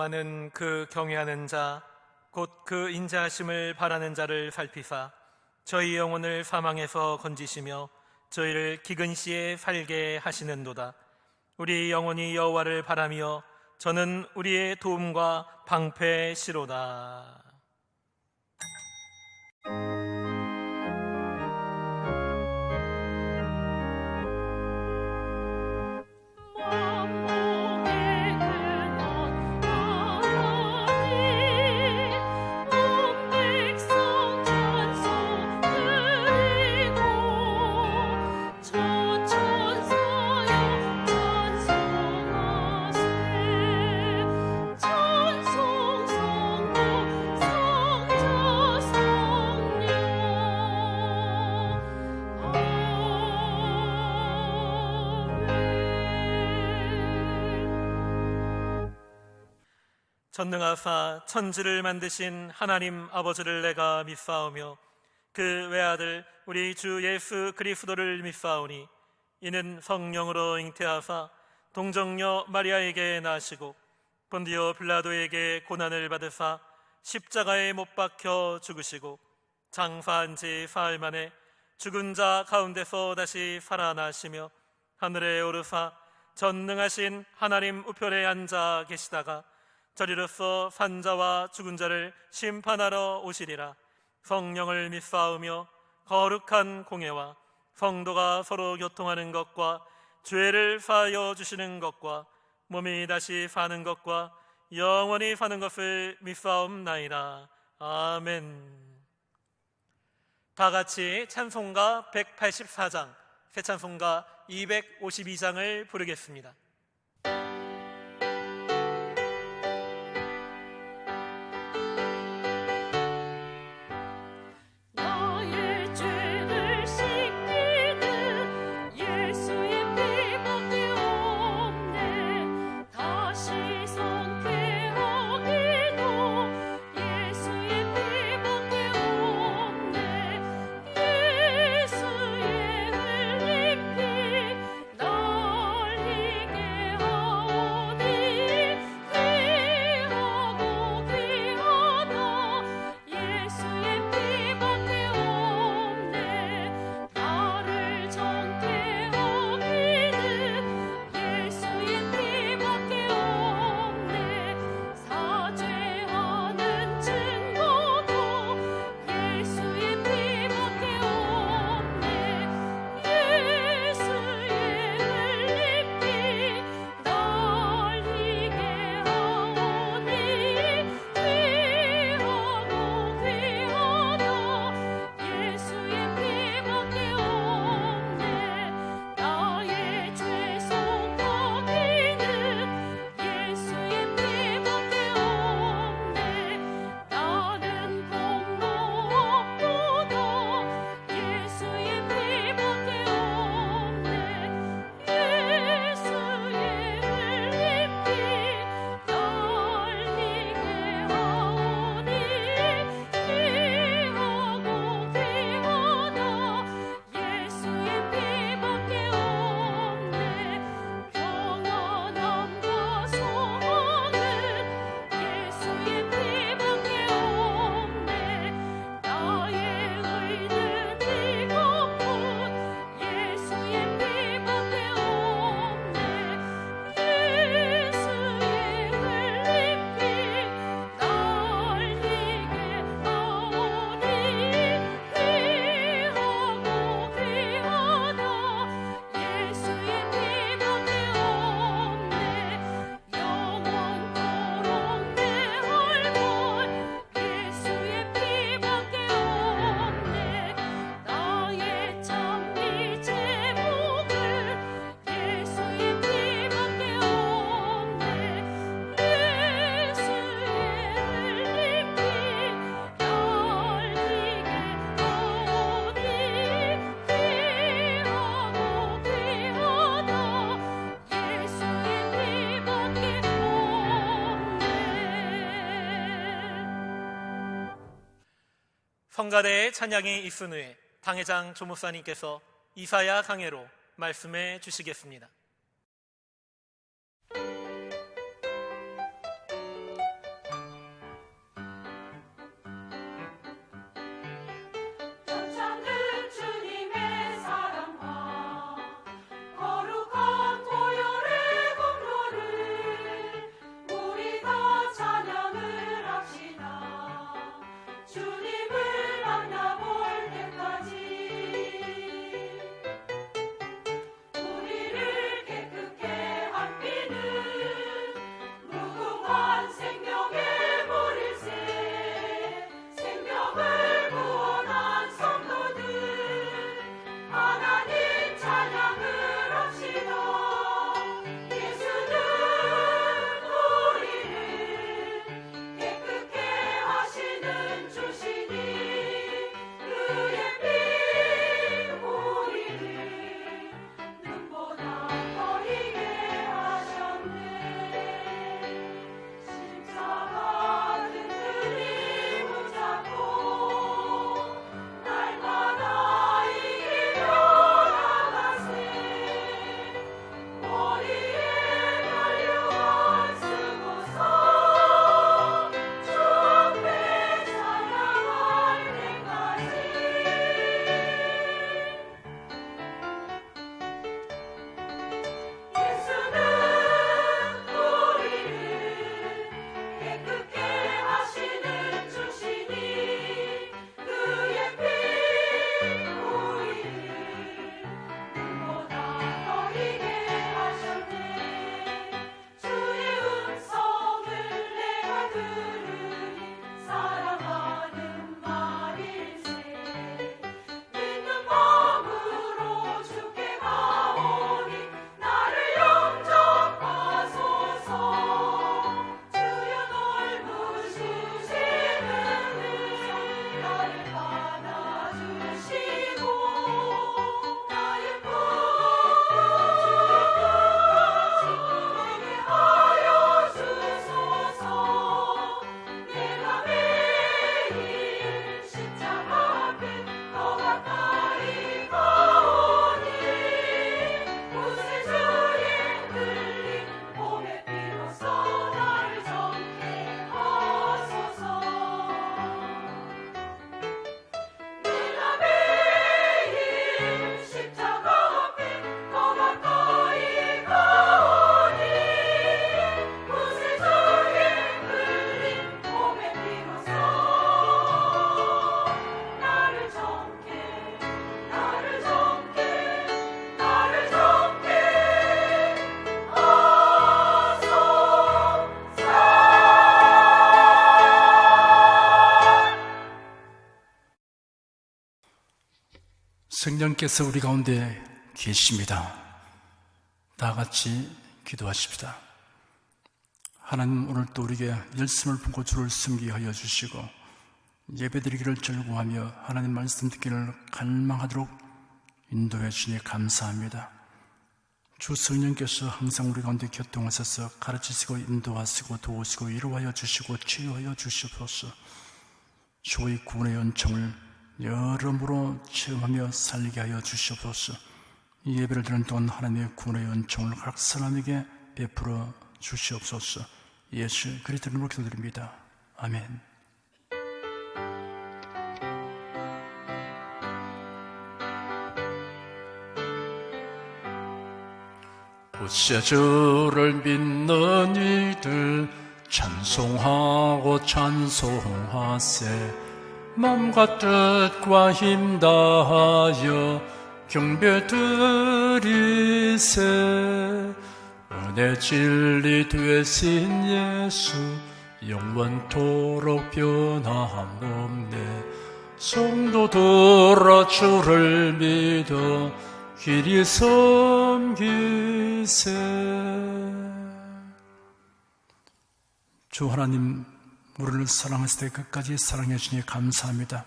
여호와는 그 경외하는 자 곧 그 인자하심을 바라는 자를 살피사 저희 영혼을 사망에서 건지시며 저희를 기근 시에 살게 하시는도다. 우리 영혼이 여호와를 바라며 저는 우리의 도움과 방패시로다. 전능하사 천지를 만드신 하나님 아버지를 내가 믿사오며 그 외아들 우리 주 예수 그리스도를 믿사오니 이는 성령으로 잉태하사 동정녀 마리아에게 나시고 본디오 빌라도에게 고난을 받으사 십자가에 못 박혀 죽으시고 장사한 지 사흘 만에 죽은 자 가운데서 다시 살아나시며 하늘에 오르사 전능하신 하나님 우편에 앉아 계시다가 저리로서 산자와 죽은 자를 심판하러 오시리라. 성령을 믿사오며 거룩한 공예와 성도가 서로 교통하는 것과 죄를 사하여 주시는 것과 몸이 다시 사는 것과 영원히 사는 것을 믿사옵나이다. 아멘. 다 같이 찬송가 184장, 새 찬송가 252장을 부르겠습니다. 성가대의 찬양이 있은 후에 당회장 조목사님께서 이사야 강해로 말씀해 주시겠습니다. 성령께서 우리 가운데 계십니다. 다 같이 기도하십시다. 하나님, 오늘 또 우리에게 열심을 품고 주를 섬기게 하여 주시고 예배드리기를 즐거워하며 하나님 말씀 듣기를 갈망하도록 인도해 주시니 감사합니다. 주 성령께서 항상 우리 가운데 교통하셔서 가르치시고 인도하시고 도우시고 위로하여 주시고 치유하여 주시옵소서. 주의 구원의 은총을 여러모로 체험하며 살게 하여 주시옵소서. 이 예배를 드리는 동안 하나님의 구원의 은총을 각 사람에게 베풀어 주시옵소서. 예수 그리스도 이름으로 기도드립니다. 아멘. 곧새 주를 믿는 이들 찬송하고 찬송하세. 맘과 뜻과 힘 다하여 경배 드리세. 은혜 진리 되신 예수 영원토록 변함없네. 성도들아 주를 믿어 길이 섬기세. 주 하나님, 우리를 사랑하실 때 끝까지 사랑해 주시니 감사합니다.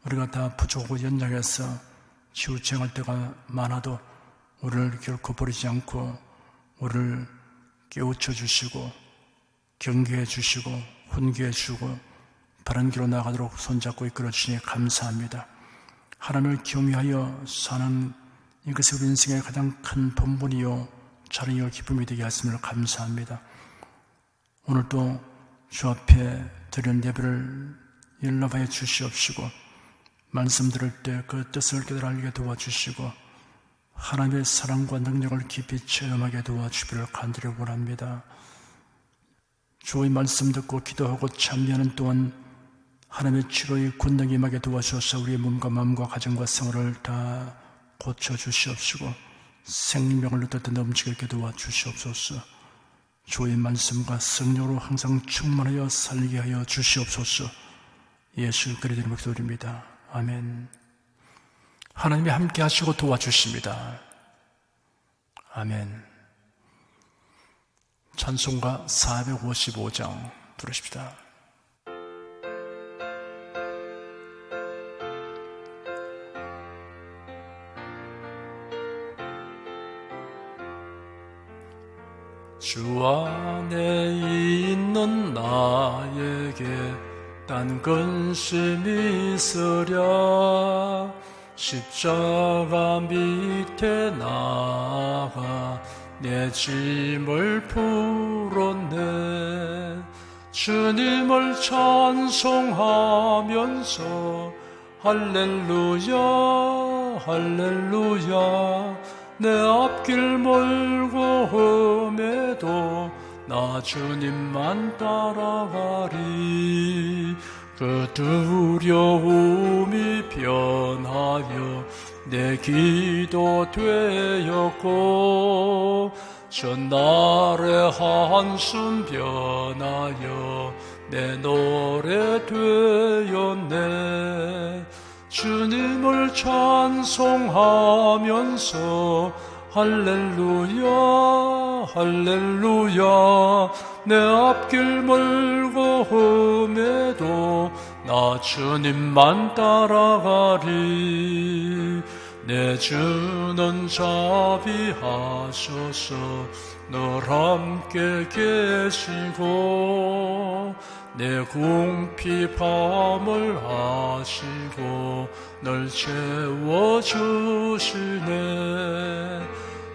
우리가 다 부족하고 연약해서 치우쳐갈 때가 많아도 우리를 결코 버리지 않고 우리를 깨우쳐 주시고 경계해 주시고 훈계해 주고 바른 길로 나가도록 손잡고 이끌어 주시니 감사합니다. 하나님을 경외하여 사는 이것이 우리 인생의 가장 큰 본분이요 자랑이요 기쁨이 되게 하심을 감사합니다. 오늘도 주 앞에 드리는 예배를 연락하여 주시옵시고 말씀 들을 때 그 뜻을 깨달아 알게 도와주시고 하나님의 사랑과 능력을 깊이 체험하게 도와주기를 간절히 원합니다. 주의 말씀 듣고 기도하고 참여하는 동안 하나님의 치료의 권능이 임하게 도와주셔서 우리의 몸과 마음과 가정과 생활을 다 고쳐주시옵시고 생명을 얻을 때 넘치게 도와주시옵소서. 주의 말씀과 성령으로 항상 충만하여 살게 하여 주시옵소서. 예수 그리스도 이름으로 기도드립니다. 아멘. 하나님이 함께 하시고 도와주십니다. 아멘. 찬송가 455장 부르십시다. 주 안에 있는 나에게 딴 근심이 있으랴. 십자가 밑에 나가 내 짐을 풀었네. 주님을 찬송하면서 할렐루야 할렐루야. 내 앞길 멀고 험해도 나 주님만 따라가리. 그 두려움이 변하여 내 기도 되었고 전날의 한숨 변하여 내 노래 되었네. 주님을 찬송하면서 할렐루야 할렐루야. 내 앞길 멀고 험해도 나 주님만 따라가리. 내 주는 자비하셔서 늘 함께 계시고 내 궁핍함을 아시고 늘 채워주시네.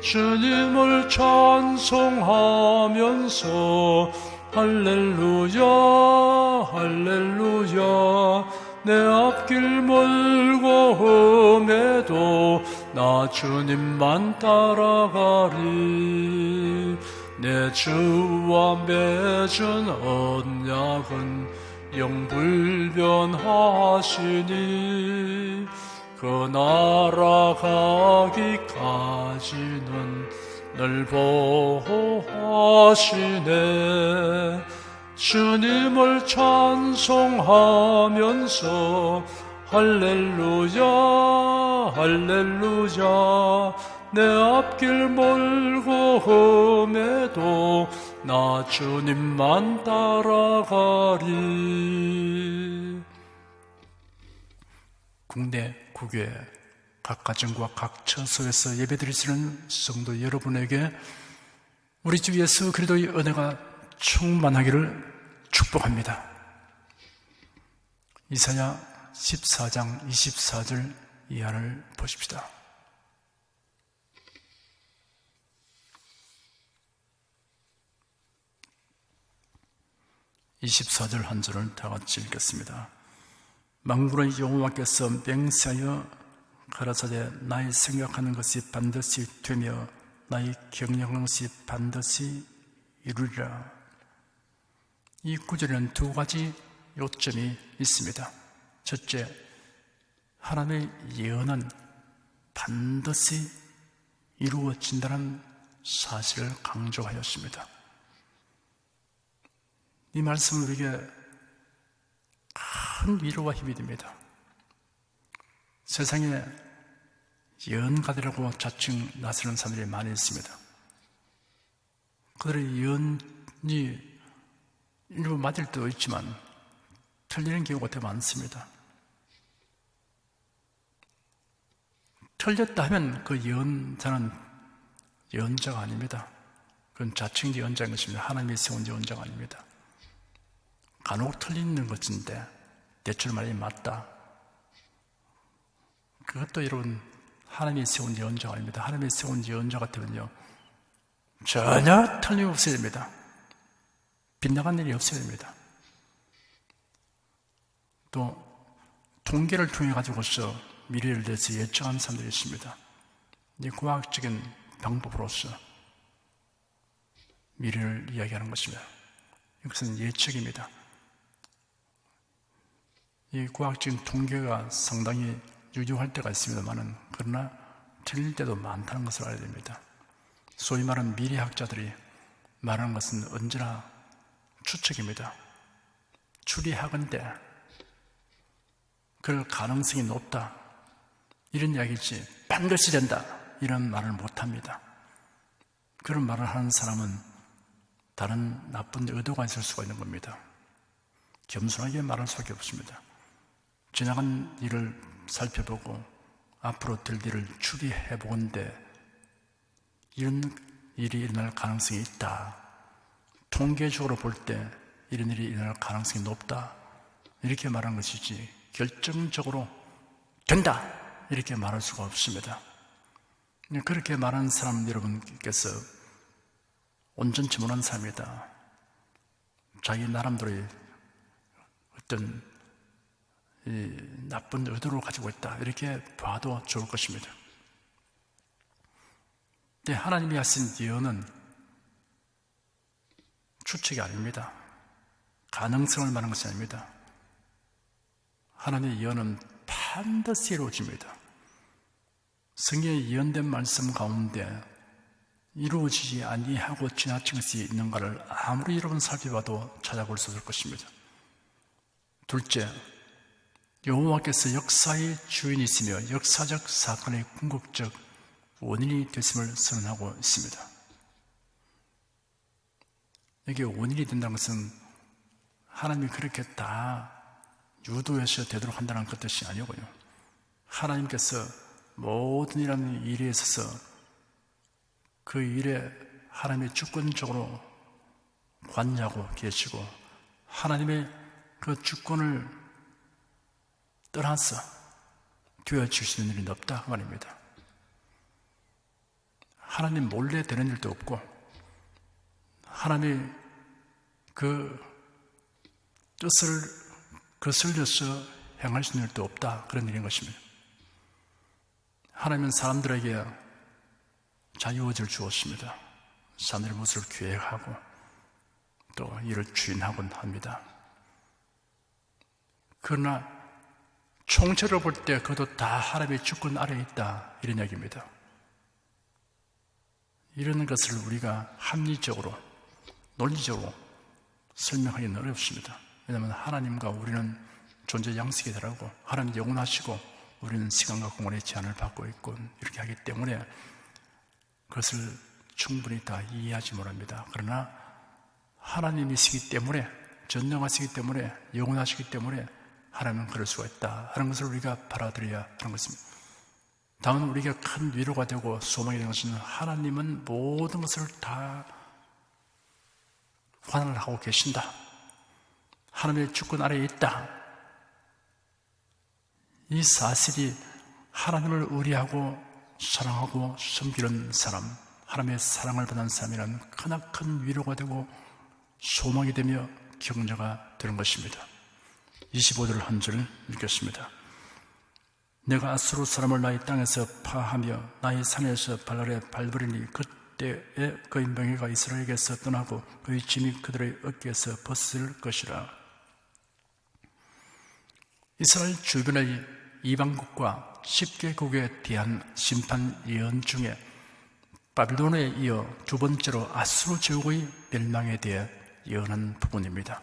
주님을 찬송하면서 할렐루야 할렐루야. 내 앞길 멀고 험해도 나 주님만 따라가리. 내 주와 맺은 언약은 영불변하시니 그 나라 가기까지는 늘 보호하시네. 주님을 찬송하면서 할렐루야 할렐루야 내 앞길 멀고 험해도 나 주님만 따라가리. 국내 국외 각 가정과 각 처소에서 예배드리시는 성도 여러분에게 우리 주 예수 그리스도의 은혜가 충만하기를 축복합니다. 이사야 14장 24절 이하를 보십시다. (24절) 한 절을 다 같이 읽겠습니다. 만군의 여호와께서 맹세하여 가라사대 나의 생각하는 것이 반드시 되며 나의 경영하는 것이 반드시 이루리라. 이 구절에는 두 가지 요점이 있습니다. 첫째, 하나님의 예언은 반드시 이루어진다는 사실을 강조하였습니다. 이 말씀은 우리에게 큰 위로와 힘이 됩니다. 세상에 예언가들이라고 자칭 나서는 사람들이 많이 있습니다. 그들의 예언이 일부 맞을 때도 있지만 틀리는 경우가 더 많습니다. 틀렸다 하면 그 예언자는 예언자가 아닙니다. 그건 자칭 예언자인 것입니다. 하나님이 세운 예언자가 아닙니다. 간혹 틀리는 것인데 대출 말이 맞다. 그것도 여러분 하나님이 세운 예언자가 아닙니다. 하나님이 세운 예언자 같으면요 전혀 틀림없어야 됩니다. 빗나간 일이 없어야 됩니다. 또 통계를 통해 가지고서 미래를 대해서 예측하는 사람들이 있습니다. 이 과학적인 방법으로서 미래를 이야기하는 것입니다. 이것은 예측입니다. 이 과학적인 통계가 상당히 유효할 때가 있습니다만은 그러나 틀릴 때도 많다는 것을 알아야 됩니다. 소위 말하는 미래학자들이 말하는 것은 언제나 추측입니다. 추리하건대 그럴 가능성이 높다 이런 이야기지 반드시 된다 이런 말을 못합니다. 그런 말을 하는 사람은 다른 나쁜 의도가 있을 수가 있는 겁니다. 겸손하게 말할 수밖에 없습니다. 지나간 일을 살펴보고 앞으로 될 일을 추리해보건대 이런 일이 일어날 가능성이 있다. 통계적으로 볼 때 이런 일이 일어날 가능성이 높다. 이렇게 말하는 것이지 결정적으로 된다. 이렇게 말할 수가 없습니다. 그렇게 말하는 사람 여러분께서 온전치 못한 사람이다. 자기 나름대로의 어떤 나쁜 의도를 가지고 있다. 이렇게 봐도 좋을 것입니다. 근데 하나님이 하신 예언은 추측이 아닙니다. 가능성을 말하는 것이 아닙니다. 하나님의 예언은 반드시 이루어집니다. 성경에 예언된 말씀 가운데 이루어지지 아니하고 지나친 것이 있는가를 아무리 여러분 살펴봐도 찾아볼 수 없을 것입니다. 둘째, 여호와께서 역사의 주인이시며 역사적 사건의 궁극적 원인이 됐음을 선언하고 있습니다. 이게 원인이 된다는 것은 하나님이 그렇게 다 유도해서 되도록 한다는 그 뜻이 아니고요. 하나님께서 모든 일하는 일에 있어서 그 일에 하나님이 주권적으로 관여하고 계시고 하나님의 그 주권을 떠나서 되어질 수 있는 일이 없다 그 말입니다. 하나님 몰래 되는 일도 없고 하나님의 그 뜻을 거슬려서 행할 수 있는 일도 없다 그런 일인 것입니다. 하나님은 사람들에게 자유의지를 주었습니다. 사람들의 모습을 계획하고 또 이를 주인하곤 합니다. 그러나 총체로 볼 때 그것도 다 하나님의 주권 아래에 있다 이런 이야기입니다. 이런 것을 우리가 합리적으로 논리적으로 설명하기는 어렵습니다. 왜냐하면 하나님과 우리는 존재 양식이 다르고 하나님 영원하시고 우리는 시간과 공간의 제한을 받고 있고 이렇게 하기 때문에 그것을 충분히 다 이해하지 못합니다. 그러나 하나님이시기 때문에, 전능하시기 때문에, 영원하시기 때문에 하나님은 그럴 수가 있다 하는 것을 우리가 받아들여야 하는 것입니다. 다만 우리가 큰 위로가 되고 소망이 되는 것은 하나님은 모든 것을 다 관할을 하고 계신다, 하나님의 주권 아래에 있다, 이 사실이 하나님을 의뢰하고 사랑하고 섬기는 사람, 하나님의 사랑을 받는 사람이란 크나큰 위로가 되고 소망이 되며 격려가 되는 것입니다. 25절 한 절 읽겠습니다. 내가 아수르 사람을 나의 땅에서 파하며 나의 산에서 발날에 밟으리니 그때에 그의 명예가 이스라엘에게서 떠나고 그의 짐이 그들의 어깨에서 벗을 것이라. 이스라엘 주변의 이방국과 10개국에 대한 심판 예언 중에 바빌론에 이어 두 번째로 아수르 제국의 멸망에 대해 예언한 부분입니다.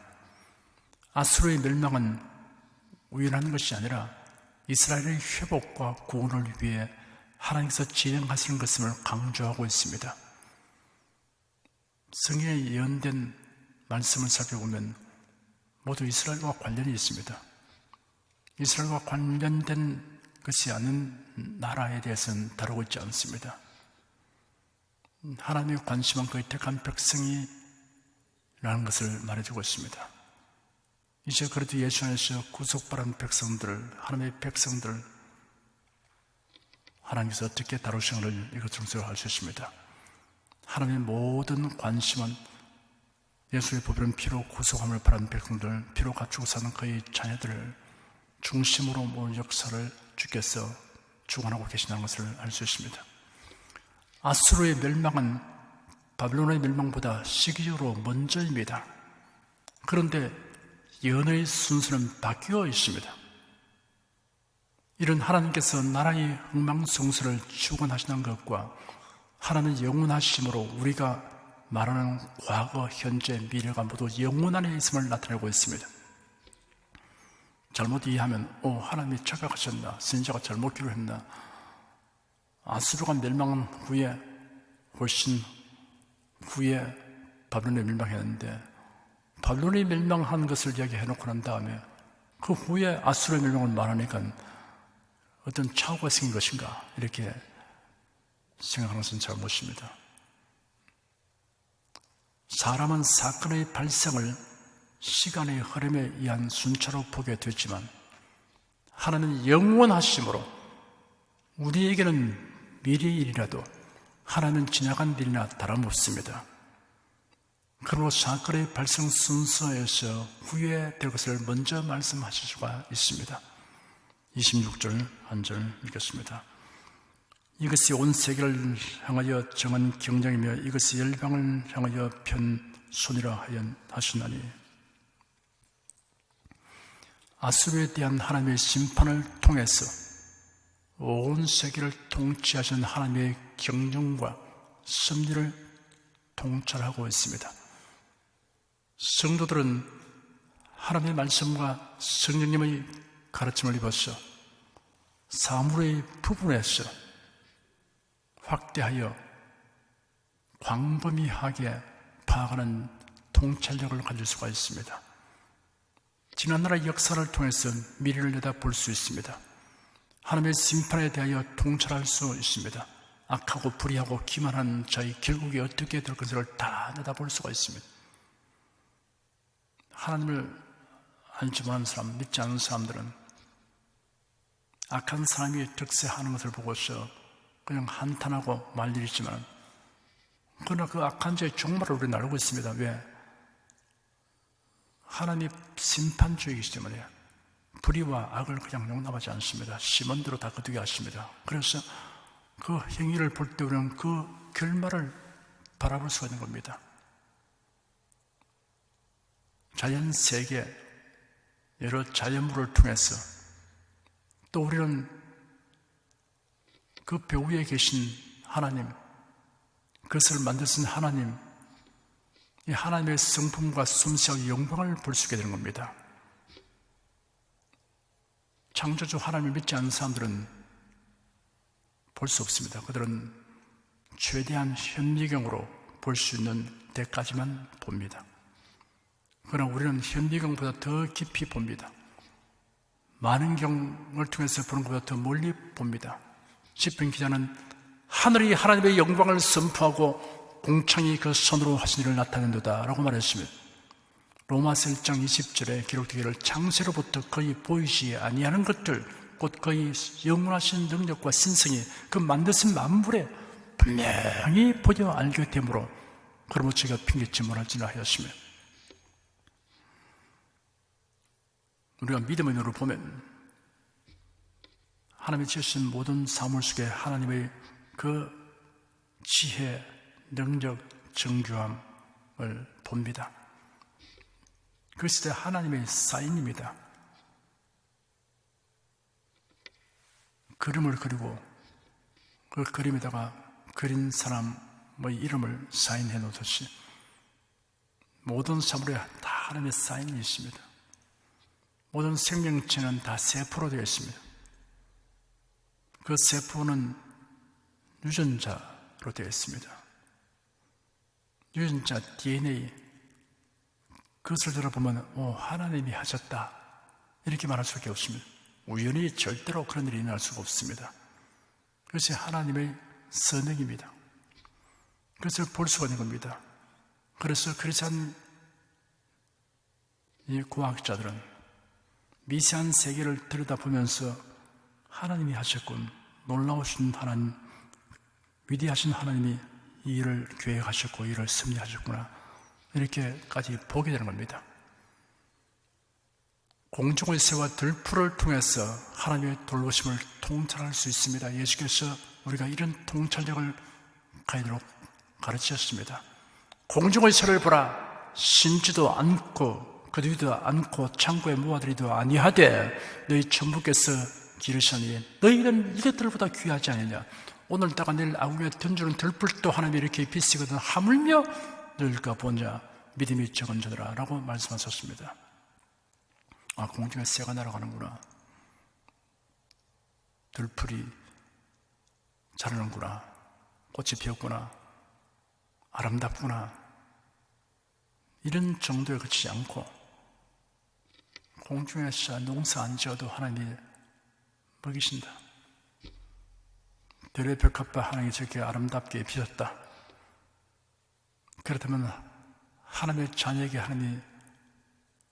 아수르의 멸망은 우연한 것이 아니라 이스라엘의 회복과 구원을 위해 하나님께서 진행하시는 것임을 강조하고 있습니다. 성경에 예언된 말씀을 살펴보면 모두 이스라엘과 관련이 있습니다. 이스라엘과 관련된 것이 아닌 나라에 대해서는 다루고 있지 않습니다. 하나님의 관심은 그의 택한 백성이라는 것을 말해주고 있습니다. 이제 그래도 예수 안에서 구속받은 백성들, 하나님의 백성들, 하나님께서 어떻게 다루시는지를 이것으로 알 수 있습니다. 하나님의 모든 관심은 예수의 보배로운 피로 구속함을 바라는 백성들, 피로 갖추고 사는 그의 자녀들을 중심으로 모든 역사를 주께서 주관하고 계시다는 것을 알 수 있습니다. 아수르의 멸망은 바빌론의 멸망보다 시기적으로 먼저입니다. 그런데 예언의 순서는 바뀌어 있습니다. 이런 하나님께서 나라의 흥망성쇠를 주관하시는 것과 하나님의 영원하심으로 우리가 말하는 과거, 현재, 미래가 모두 영원 안에 있음을 나타내고 있습니다. 잘못 이해하면 하나님이 착각하셨나, 선지자가 잘못 기록했나, 아수르가 멸망한 후에 훨씬 후에 바빌론이 멸망했는데 바빌론이 멸망한 것을 이야기해놓고 난 다음에 그 후에 아수르의 멸망을 말하니까 어떤 착오가 생긴 것인가 이렇게 생각하는 것은 잘못입니다. 사람은 사건의 발생을 시간의 흐름에 의한 순차로 보게 되지만 하나님은 영원하심으로 우리에게는 미래의 일이라도 하나님은 지나간 일이나 다름없습니다. 그러므로 사건의 발생 순서에서 후에 될 것을 먼저 말씀하실 수가 있습니다. 26절 한 절 읽겠습니다. 이것이 온 세계를 향하여 정한 경장이며 이것이 열방을 향하여 편손이라 하셨나니 아수르에 대한 하나님의 심판을 통해서 온 세계를 통치하신 하나님의 경영과 섭리를 통찰하고 있습니다. 성도들은 하나님의 말씀과 성령님의 가르침을 입어서 사물의 부분에서 확대하여 광범위하게 파악하는 통찰력을 가질 수가 있습니다. 지난날의 역사를 통해서 미래를 내다볼 수 있습니다. 하나님의 심판에 대하여 통찰할 수 있습니다. 악하고 불의하고 기만한 자의 결국이 어떻게 될 것을 다 내다볼 수가 있습니다. 하나님을 알지 못하는 사람, 믿지 않는 사람들은 악한 사람이 득세하는 것을 보고서 그냥 한탄하고 말 일이지만 그러나 그 악한 자의 종말을 우리는 알고 있습니다. 왜? 하나님이 심판주의이기 때문에 불의와 악을 그냥 용납하지 않습니다. 심원대로 다 거두게 하십니다. 그래서 그 행위를 볼 때 우리는 그 결말을 바라볼 수가 있는 겁니다. 자연세계, 여러 자연물을 통해서 또 우리는 그 배후에 계신 하나님, 그것을 만드신 하나님, 이 하나님의 성품과 솜씨와 영광을 볼 수 있게 되는 겁니다. 창조주 하나님을 믿지 않는 사람들은 볼 수 없습니다. 그들은 최대한 현미경으로 볼 수 있는 데까지만 봅니다. 그러나 우리는 현미경보다 더 깊이 봅니다. 만원경을 통해서 보는 것보다 더 멀리 봅니다. 시편 기자는 하늘이 하나님의 영광을 선포하고 공창이 그 손으로 하신 일을 나타낸도다 라고 말했습니다. 로마서 1장 20절에 기록되기를 창세로부터 거의 보이지 아니하는 것들 곧 거의 영원하신 능력과 신성이 그 만드신 만물에 분명히 보여 알게 되므로 그러므로 제가 핑계치 못할지나 하였으며, 우리가 믿음의 눈으로 보면 하나님이 지으신 모든 사물 속에 하나님의 그 지혜, 능력, 정교함을 봅니다. 그것이 하나님의 사인입니다. 그림을 그리고 그 그림에다가 그린 사람의 이름을 사인해 놓듯이 모든 사물에 다 하나님의 사인이 있습니다. 모든 생명체는 다 세포로 되어 있습니다. 그 세포는 유전자로 되어 있습니다. 유전자 DNA, 그것을 들어보면 하나님이 하셨다 이렇게 말할 수밖에 없습니다. 우연히 절대로 그런 일이 일어날 수가 없습니다. 그것이 하나님의 선행입니다. 그것을 볼 수가 있는 겁니다. 그래서 크리스찬 이 과학자들은 미세한 세계를 들여다보면서 하나님이 하셨군, 놀라우신 하나님, 위대하신 하나님이 이 일을 계획하셨고 이 일을 섭리하셨구나 이렇게까지 보게 되는 겁니다. 공중의 새와 들풀을 통해서 하나님의 돌보심을 통찰할 수 있습니다. 예수께서 우리가 이런 통찰력을 가지도록 가르치셨습니다. 공중의 새를 보라, 심지도 않고 거두지도 않고 창고에 모아들이도 아니하되 너희 천부께서 기르시니 너희는 이것들보다 귀하지 않느냐. 오늘따가 내일 아궁이에 던지는 들풀도 하나님이 이렇게 비치거든 하물며 너희가 보냐 믿음이 적은 자들아 라고 말씀하셨습니다. 공중에 새가 날아가는구나, 들풀이 자라는구나, 꽃이 피었구나, 아름답구나, 이런 정도에 그치지 않고 공중에서 농사 안 지어도 하나님이 먹이신다. 들의 벽합과 하나님이 저렇게 아름답게 빚었다. 그렇다면 하나님의 자녀에게 하나님이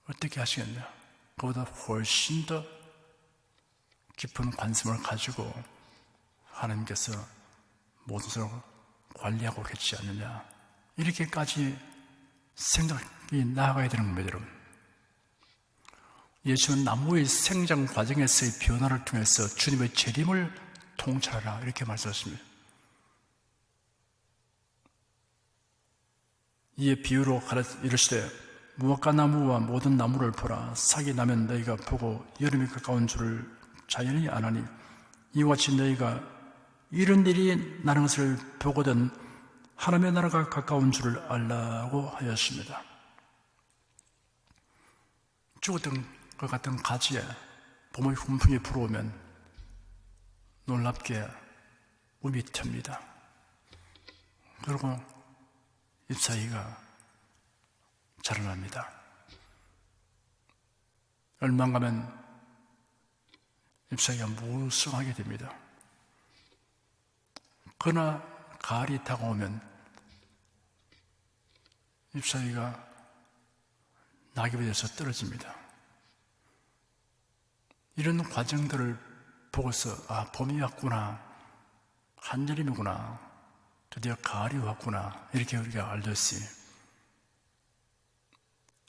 어떻게 하시겠냐? 그보다 훨씬 더 깊은 관심을 가지고 하나님께서 모든 것을 관리하고 계시지 않느냐, 이렇게까지 생각이 나아가야 되는 겁니다. 여러분, 예수는 나무의 생장 과정에서의 변화를 통해서 주님의 재림을 통찰하라 이렇게 말씀하셨습니다. 이에 비유로 이르시되 무화과 나무와 모든 나무를 보라. 삭이 나면 너희가 보고 여름이 가까운 줄을 자연히 아나니 이와 같이 너희가 이런 일이 나는 것을 보거든 하나님의 나라가 가까운 줄을 알라고 하였습니다. 죽었던 것 같은 가지에 봄의 훈풍이 불어오면 놀랍게 움이 텄니다. 그리고 잎사귀가 자라납니다. 얼마 가면 잎사귀가 무성하게 됩니다. 그러나 가을이 다가오면 잎사귀가 낙엽이 돼서 떨어집니다. 이런 과정들을 보고서 봄이 왔구나, 한여름이구나, 드디어 가을이 왔구나 이렇게 우리가 알듯이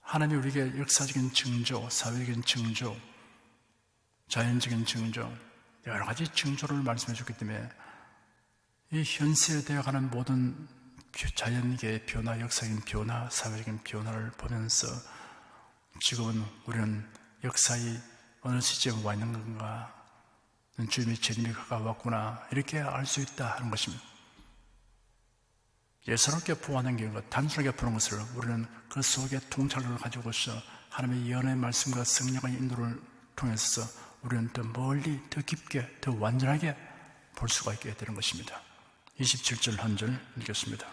하나님이 우리에게 역사적인 징조, 사회적인 징조, 자연적인 징조, 여러 가지 징조를 말씀해 줬기 때문에 이 현세에 되어가는 모든 자연계의 변화, 역사적인 변화, 사회적인 변화를 보면서 지금은 우리는 역사의 어느 시점에 와 있는 건가, 주님의 재림이 가까웠구나 이렇게 알 수 있다 하는 것입니다. 예사롭게 보아하는 경우가 단순하게 보는 것을 우리는 그 속에 통찰력을 가지고서 하나님의 예언의 말씀과 성령의 인도를 통해서 우리는 더 멀리, 더 깊게, 더 완전하게 볼 수가 있게 되는 것입니다. 27절 한 절 읽겠습니다.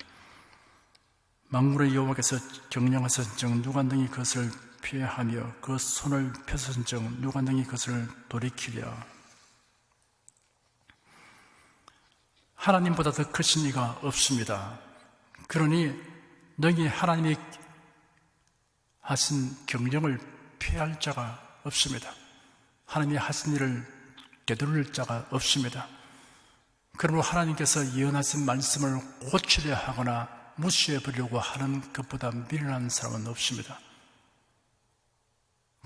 만군의 여호와께서 경영하선즉 누가 능히 그것을 피하며 그 손을 펴선즉 누가 능히 그것을 돌이키랴. 하나님보다 더 크신 이가 없습니다. 그러니 능히 하나님이 하신 경영을 피할 자가 없습니다. 하나님이 하신 일을 되돌릴 자가 없습니다. 그러므로 하나님께서 예언하신 말씀을 고치려 하거나 무시해버리려고 하는 것보다 미련한 사람은 없습니다.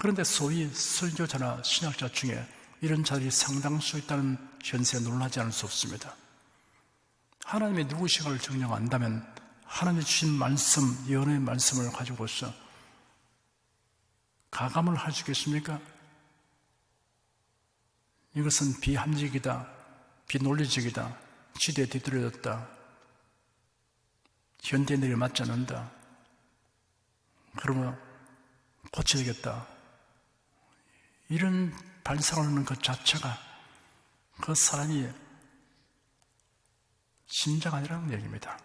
그런데 소위 설교자나 신학자 중에 이런 자들이 상당수 있다는 현세에 놀라지 않을 수 없습니다. 하나님의 누구신가를 정녕 안다면 하나님이 주신 말씀, 예언의 말씀을 가지고서 가감을 하시겠습니까? 이것은 비합리적이다, 비논리적이다, 시대에 뒤떨어졌다, 현대인들이 맞지 않는다, 그러면 고쳐야겠다, 이런 발상을 하는 것 자체가 그 사람이 신자가 아니라는 얘기입니다.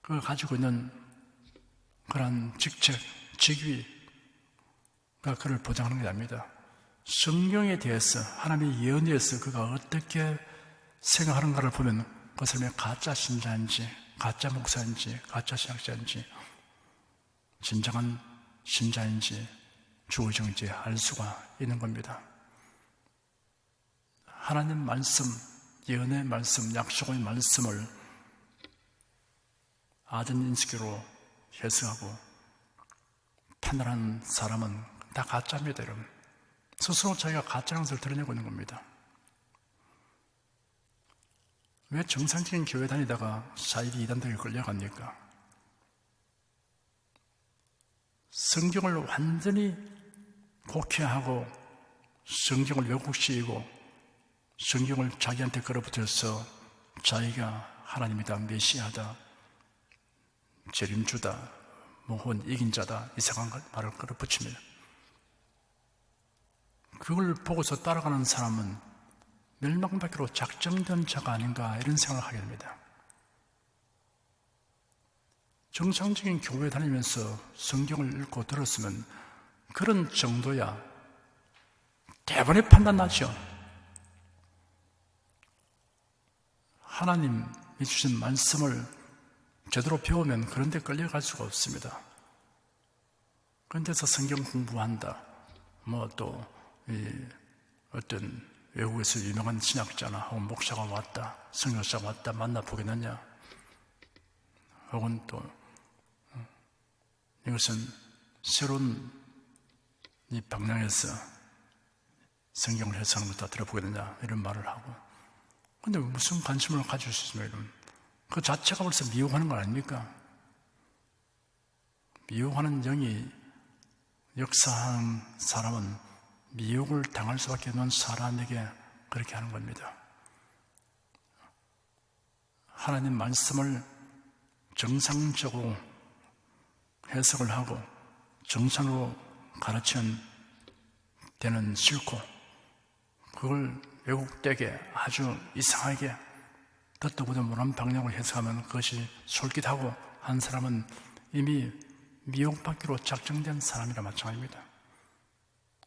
그걸 가지고 있는 그러한 직책, 직위가 그를 보장하는 게 아닙니다. 성경에 대해서, 하나님의 예언에 대해서 그가 어떻게 생각하는가를 보면 그 사람이 가짜 신자인지, 가짜 목사인지, 가짜 신학자인지, 진정한 신자인지, 주의정인지 알 수가 있는 겁니다. 하나님 말씀, 예언의 말씀, 약속의 말씀을 아전 인식으로 해석하고 판단하는 사람은 다 가짜입니다, 여러분. 스스로 자기가 가짜라는 것을 드러내고 있는 겁니다. 왜 정상적인 교회 다니다가 사이비 이단들에게 끌려갑니까? 성경을 완전히 곡해하고 성경을 왜곡시키고 성경을 자기한테 끌어붙여서 자기가 하나님이다, 메시아다, 재림주다, 혹은 이긴 자다, 이상한 말을 끌어붙입니다. 그걸 보고서 따라가는 사람은 멸망받기로 작정된 자가 아닌가, 이런 생각을 하게 됩니다. 정상적인 교회 다니면서 성경을 읽고 들었으면 그런 정도야 대번에 판단 나죠. 하나님이 주신 말씀을 제대로 배우면 그런 데 끌려갈 수가 없습니다. 그런 데서 성경 공부한다, 또 어떤 외국에서 유명한 신학자나 혹은 목사가 왔다, 선교사가 왔다, 만나보겠느냐, 혹은 또 이것은 새로운 이 방향에서 성경을 해석하는 것 다 들어보겠느냐, 이런 말을 하고. 근데 무슨 관심을 가질 수 있습니까, 여러분? 그 자체가 벌써 미혹하는 거 아닙니까? 미혹하는 영이 역사하는 사람은 미혹을 당할 수밖에 없는 사람에게 그렇게 하는 겁니다. 하나님 말씀을 정상적으로 해석을 하고 정상으로 가르치는 데는 싫고, 그걸 왜곡되게 아주 이상하게 듣도 보도 못한 방향으로 해석하면 그것이 솔깃하고 한 사람은 이미 미혹받기로 작정된 사람이라 마찬가지입니다.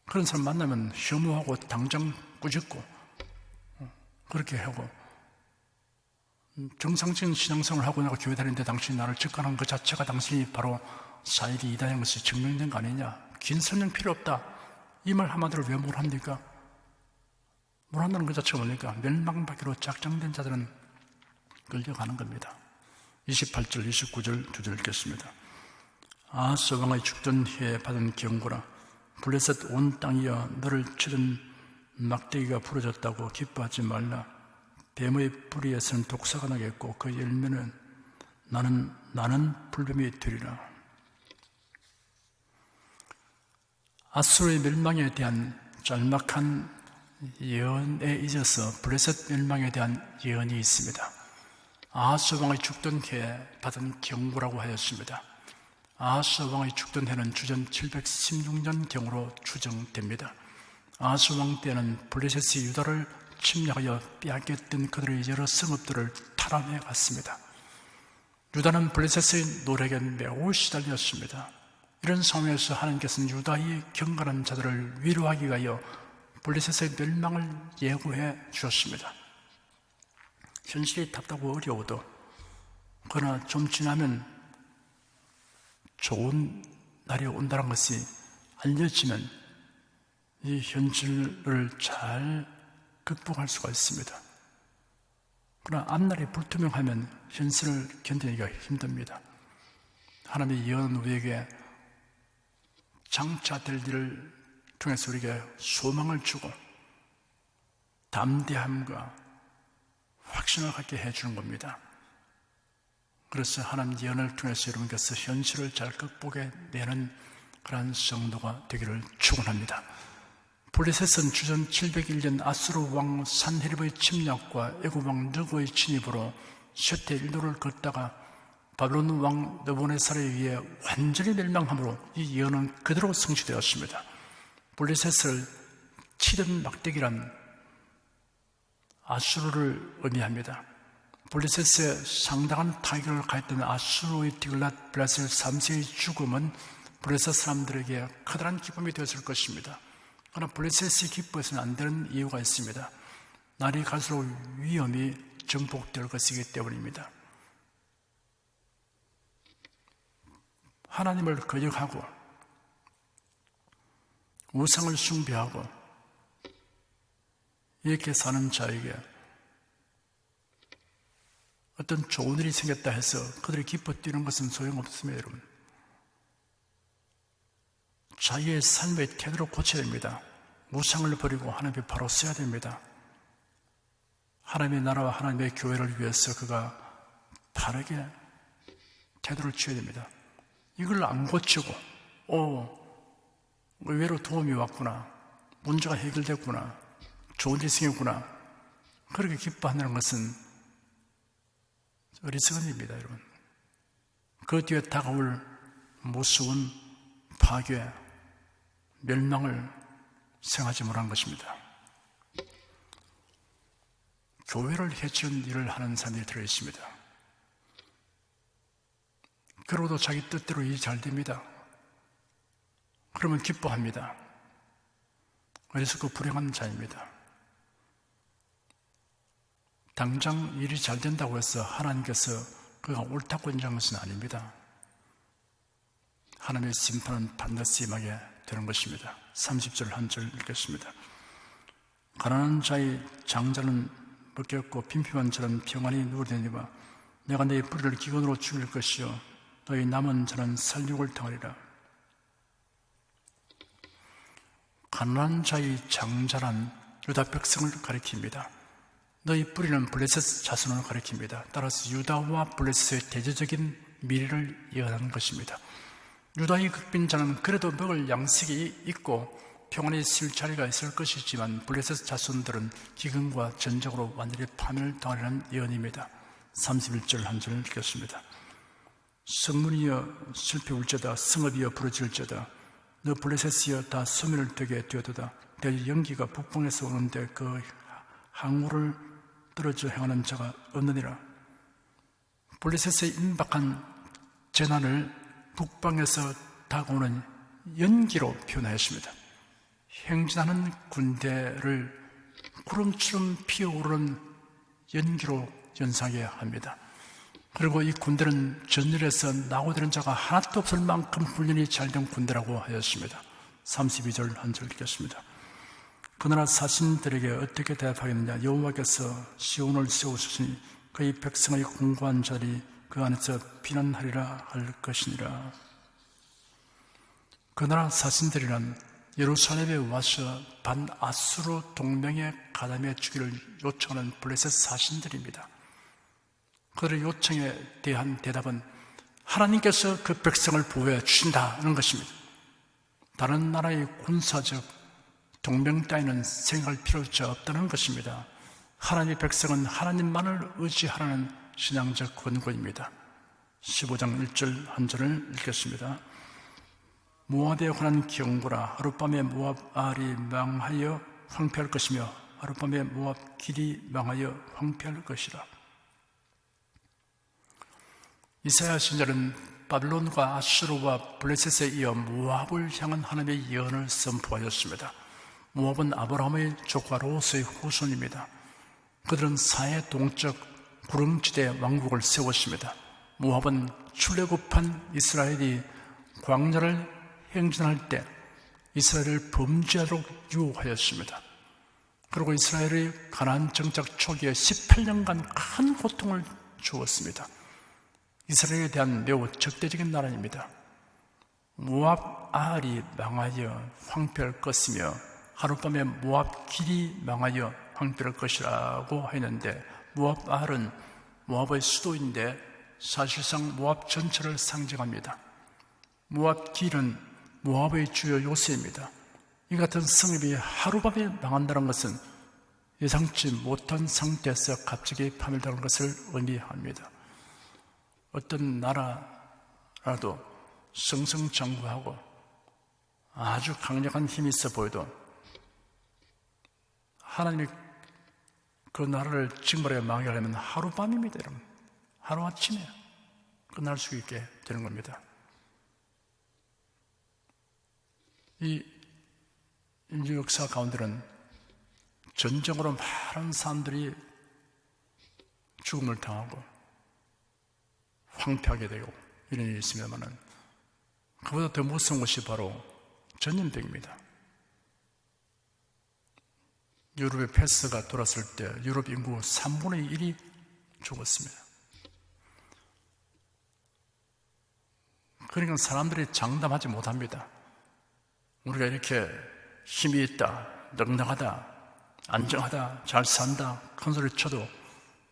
그런 사람 만나면 혐오하고 당장 꾸짖고 그렇게 하고, 정상적인 신앙생활을 하고 나가 교회 다니는데 당신이 나를 접근한 그 자체가 당신이 바로 사이비 이단인 것이 증명된 거 아니냐, 긴 설명 필요 없다, 이 말 한마디로 왜 뭘 합니까? 뭘 한다는 그 자체가 뭡니까? 멸망받기로 작정된 자들은 끌려가는 겁니다. 28절, 29절 두 절 읽겠습니다. 아하스 왕의 죽던 해에 받은 경고라. 블레셋 온 땅이여, 너를 치던 막대기가 부러졌다고 기뻐하지 말라. 뱀의 뿌리에서는 독사가 나겠고 그 열매는 나는 불뱀이 되리라. 아수르의 멸망에 대한 짤막한 예언에 이어서 블레셋 멸망에 대한 예언이 있습니다. 아하스 왕의 죽던 해에 받은 경고라고 하였습니다. 아하스 왕의 죽던 해는 주전 716년경으로 추정됩니다. 아수왕 때는 블레셋이 유다를 침략하여 빼앗겼던 그들의 여러 성읍들을 탈환해 갔습니다. 유다는 블레셋의 노력에 매우 시달렸습니다. 이런 상황에서 하나님께서는 유다의 경건한 자들을 위로하기 위하여 블레셋의 멸망을 예고해 주셨습니다. 현실이 답답하고 어려워도 그러나 좀 지나면 좋은 날이 온다는 것이 알려지면 이 현실을 잘 극복할 수가 있습니다. 그러나 앞날이 불투명하면 현실을 견디기가 힘듭니다. 하나님의 예언은 우리에게 장차될 일을 통해서 우리에게 소망을 주고 담대함과 확신을 갖게 해주는 겁니다. 그래서 하나님 예언을 통해서 여러분께서 현실을 잘 극복해내는 그러한 성도가 되기를 축원합니다. 블레셋은 주전 701년 아수르 왕 산헤립의 침략과 애굽 왕 느고의 침입으로 쇠퇴 일도를 걷다가 바벨론 왕 느부갓네살에 의해 완전히 멸망함으로 이 예언은 그대로 성취되었습니다. 블레셋을 치던 막대기란 아수르를 의미합니다. 블레셋에 상당한 타격을 가했던 아수르의 디글랏 빌레셀 3세의 죽음은 블레셋 사람들에게 커다란 기쁨이 되었을 것입니다. 그러나 블레셋이 기뻐해서는 안 되는 이유가 있습니다. 날이 갈수록 위험이 증폭될 것이기 때문입니다. 하나님을 거역하고 우상을 숭배하고 이렇게 사는 자에게 어떤 좋은 일이 생겼다 해서 그들이 기뻐 뛰는 것은 소용없습니다, 여러분. 자기의 삶의 태도를 고쳐야 됩니다. 우상을 버리고 하나님의 바로 써야 됩니다. 하나님의 나라와 하나님의 교회를 위해서 그가 바르게 태도를 취해야 됩니다. 이걸 안 고치고 의외로 도움이 왔구나, 문제가 해결됐구나, 좋은 일이 생겼구나, 그렇게 기뻐하는 것은 어리석은 일입니다, 여러분. 그 뒤에 다가올 무서운 파괴, 멸망을 생각하지 못한 것입니다. 교회를 해치는 일을 하는 사람들이 들어있습니다. 그러고도 자기 뜻대로 일이 잘 됩니다. 그러면 기뻐합니다. 그래서 그 불행한 자입니다. 당장 일이 잘 된다고 해서 하나님께서 그가 옳다고 인정한 것은 아닙니다. 하나님의 심판은 반드시 임하게 되는 것입니다. 30절 한 절 읽겠습니다. 가난한 자의 장자는 먹겠고 빈핍한 자는 평안히 누리되니와 내가 너희 뿌리를 기근으로 죽일 것이요 너희 남은 자는 살육을 당하리라. 가난한 자의 장자란 유다 백성을 가리킵니다. 너희 뿌리는 블레셋 자손을 가리킵니다. 따라서 유다와 블레셋의 대조적인 미래를 예언하는 것입니다. 유다의 극빈자는 그래도 먹을 양식이 있고 평안히 쉴 자리가 있을 것이지만 블레셋 자손들은 기근과 전적으로 완전히 파멸을 당하려는 예언입니다. 31절 한 절 읽겠습니다. 성문이여 슬피 울지어다 성읍이여 부르짖을지어다 너 블레셋이여 다 소멸을 되게 되어도다 내 연기가 북방에서 오는데 그 항우를 떨어져 행하는 자가 없느니라. 블레셋의 임박한 재난을 북방에서 다가오는 연기로 표현하였습니다. 행진하는 군대를 구름처럼 피어오르는 연기로 연상하게 합니다. 그리고 이 군대는 전열에서 나오되는 자가 하나도 없을 만큼 훈련이 잘된 군대라고 하였습니다. 32절 한 절 읽겠습니다. 그 나라 사신들에게 어떻게 대답하겠느냐. 여호와께서 시온을 세우시니 그의 백성의 공고한 자들이 그 안에서 피난하리라 할 것이니라. 그 나라 사신들이란 예루살렘에 와서 반아수르 동맹에 가담해 주기를 요청하는 블레셋 사신들입니다. 그들의 요청에 대한 대답은 하나님께서 그 백성을 보호해 주신다는 것입니다. 다른 나라의 군사적 동맹 따위는 생각할 필요가 없다는 것입니다. 하나님의 백성은 하나님만을 의지하라는 신앙적 권고입니다. 15장 1절 한 절을 읽겠습니다. 모압에 관한 경고라. 하룻밤에 모압 알이 망하여 황폐할 것이며 하룻밤에 모압 길이 망하여 황폐할 것이라. 이사야 신자는 바빌론과 아수르와 블레셋에 이어 모압을 향한 하나님의 예언을 선포하였습니다. 모압은 아브라함의 조카 롯의 후손입니다. 그들은 사해 동쪽 구릉지대 왕국을 세웠습니다. 모압은 출애굽한 이스라엘이 광야를 행진할 때 이스라엘을 범죄하도록 유혹하였습니다. 그리고 이스라엘의 가나안 정착 초기에 18년간 큰 고통을 주었습니다. 이스라엘에 대한 매우 적대적인 나라입니다. 모압 알이 망하여 황폐할 것이며 하룻밤에 모압 길이 망하여 황폐할 것이라고 했는데, 모압 알은 모압의 수도인데 사실상 모압 전체를 상징합니다. 모압 길은 모압의 주요 요새입니다. 이 같은 성읍이 하룻밤에 망한다는 것은 예상치 못한 상태에서 갑자기 파멸되는 것을 의미합니다. 어떤 나라라도 승승장구하고 아주 강력한 힘이 있어 보여도 하나님이 그 나라를 징벌에 망하게 하려면 하룻밤입니다. 여러분. 하루아침에 끝날 수 있게 되는 겁니다. 이 인류 역사 가운데는 전쟁으로 많은 사람들이 죽음을 당하고 황폐하게 되고 이런 일이 있습니다만, 그보다 더 무서운 것이 바로 전염병입니다. 유럽의 패스가 돌았을 때 유럽 인구 3분의 1이 죽었습니다. 그러니까 사람들이 장담하지 못합니다. 우리가 이렇게 힘이 있다, 넉넉하다, 안정하다, 잘 산다 큰 소리 쳐도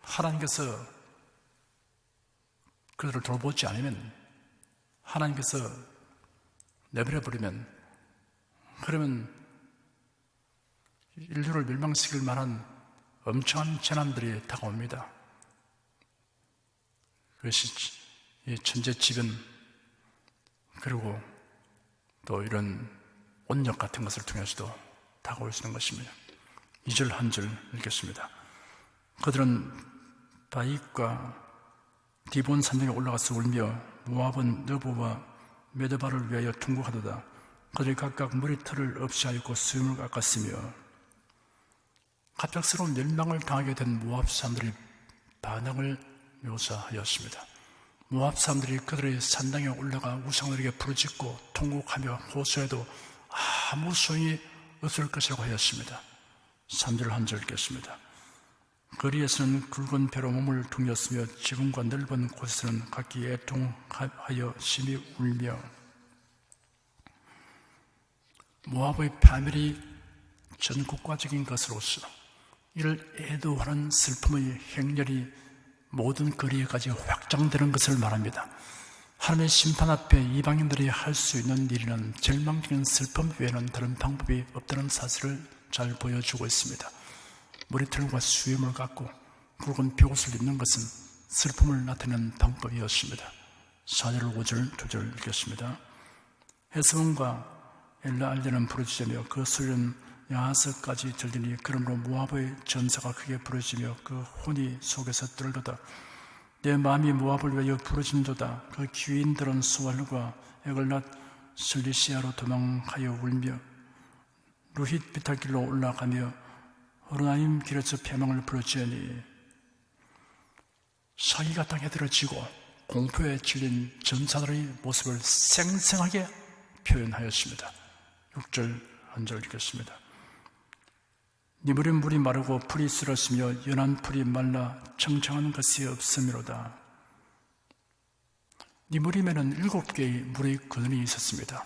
하나님께서 그들을 돌보지 않으면, 하나님께서 내버려버리면, 그러면 인류를 멸망시킬 만한 엄청난 재난들이 다가옵니다. 그것이 이 천재지변, 그리고 또 이런 온역 같은 것을 통해서도 다가올 수 있는 것입니다. 2절 한 절 읽겠습니다. 그들은 바익과 디본 산맥에 올라가서 울며 모압은 느보와 메드바를 위하여 통곡하도다. 그들이 각각 머리털을 없이 하였고 수염을 깎았으며, 갑작스러운 멸망을 당하게 된 모압 사람들의 반응을 묘사하였습니다. 모압 사람들이 그들의 산당에 올라가 우상들에게 부르짖고 통곡하며 호소해도 아무 소용이 없을 것이라고 하였습니다. 3절 한 절 읽겠습니다. 거리에서는 굵은 배로 몸을 둥였으며 지붕과 넓은 곳에서는 각기 애통하여 심히 울며, 모압의 파멸이 전 국가적인 것으로서 이를 애도하는 슬픔의 행렬이 모든 거리에까지 확장되는 것을 말합니다. 하나님의 심판 앞에 이방인들이 할 수 있는 일이는 절망적인 슬픔 외에는 다른 방법이 없다는 사실을 잘 보여주고 있습니다. 머리털과 수염을 깎고 굵은 벼옷을 입는 것은 슬픔을 나타내는 방법이었습니다. 4절, 5절, 2절 읽겠습니다. 헤스본과 엘라알레는 부르짖으며 그 소리는 야하스까지 들리니 그러므로 모압의 전사가 크게 부르짖으며 그 혼이 속에서 떨도다. 내 마음이 모압을 위하여 부르짖도다. 그 귀인들은 수알과 에글랏 슬리시아로 도망하여 울며 루힛 비탈길로 올라가며 호로나임 길에서 패망을 부르짖으니, 사기가 땅에 들어지고 공포에 질린 전사들의 모습을 생생하게 표현하였습니다. 6절 한 절 읽겠습니다. 니물의 물이 마르고 풀이 쓰러지며 연한 풀이 말라 청청한 것이 없음이로다. 니무림에는 7개의 물의 근원이 있었습니다.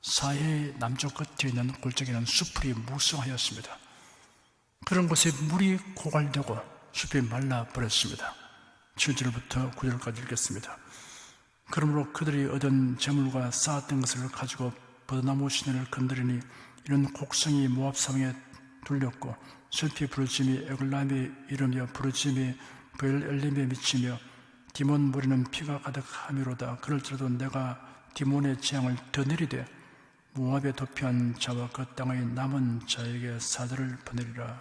사해의 남쪽 끝에 있는 골짜기는 수풀이 무성하였습니다. 그런 곳에 물이 고갈되고 숲이 말라버렸습니다. 7절부터 9절까지 읽겠습니다. 그러므로 그들이 얻은 재물과 쌓았던 것을 가지고 버드나무 시내를 건드리니 이런 곡성이 모압 사방에 둘렸고 슬피 부르짖음이 에글람이 이르며 부르짖음이 브엘엘림에 미치며 디몬 머리는 피가 가득함이로다. 그럴지라도 내가 디몬의 재앙을 더 내리되 모압에 도피한 자와 그 땅의 남은 자에게 사자를 보내리라.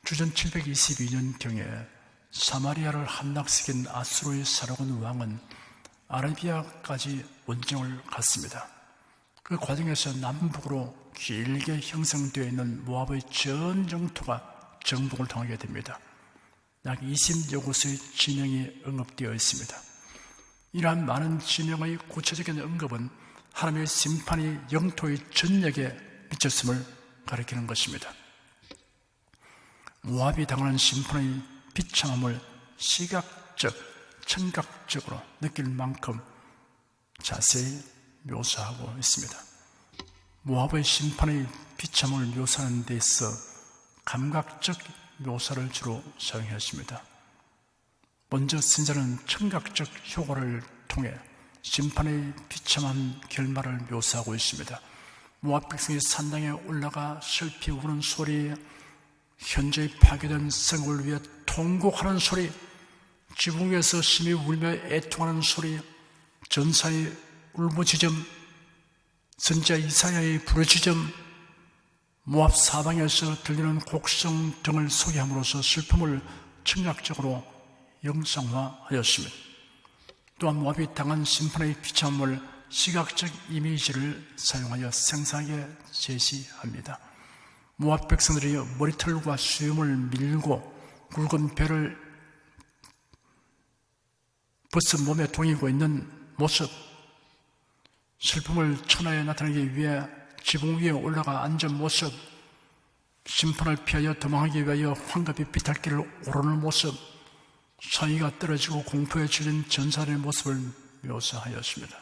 주전 722년경에 사마리아를 함락시킨 아수르의 사로군 왕은 아라비아까지 원정을 갔습니다. 그 과정에서 남북으로 길게 형성되어 있는 모압의 전 영토가 정복을 당하게 됩니다. 약 20여 곳의 지명이 언급되어 있습니다. 이러한 많은 지명의 구체적인 언급은 하나님의 심판이 영토의 전역에 미쳤음을 가리키는 것입니다. 모압이 당하는 심판의 비참함을 시각적, 청각적으로 느낄 만큼 자세히 묘사하고 있습니다. 모압의 심판의 비참함을 묘사하는 데 있어 감각적 묘사를 주로 사용했습니다. 먼저 선자는 청각적 효과를 통해 심판의 비참한 결말을 묘사하고 있습니다. 모압 백성이 산당에 올라가 슬피 우는 소리, 현저히 파괴된 성읍을 위해 통곡하는 소리, 지붕 위에서 심히 울며 애통하는 소리, 전사의 울부짖음, 선지자 이사야의 부르짖음, 모압 사방에서 들리는 곡성 등을 소개함으로써 슬픔을 청각적으로 영상화하였습니다. 또한 모압이 당한 심판의 비참함을 시각적 이미지를 사용하여 생생하게 제시합니다. 모압 백성들이 머리털과 수염을 밀고 굵은 벼를 벗은 몸에 동이고 있는 모습, 슬픔을 천하에 나타내기 위해 지붕 위에 올라가 앉은 모습, 심판을 피하여 도망하기 위하여 황급히 비탈길을 오르는 모습, 사위가 떨어지고 공포에 질린 전사의 모습을 묘사하였습니다.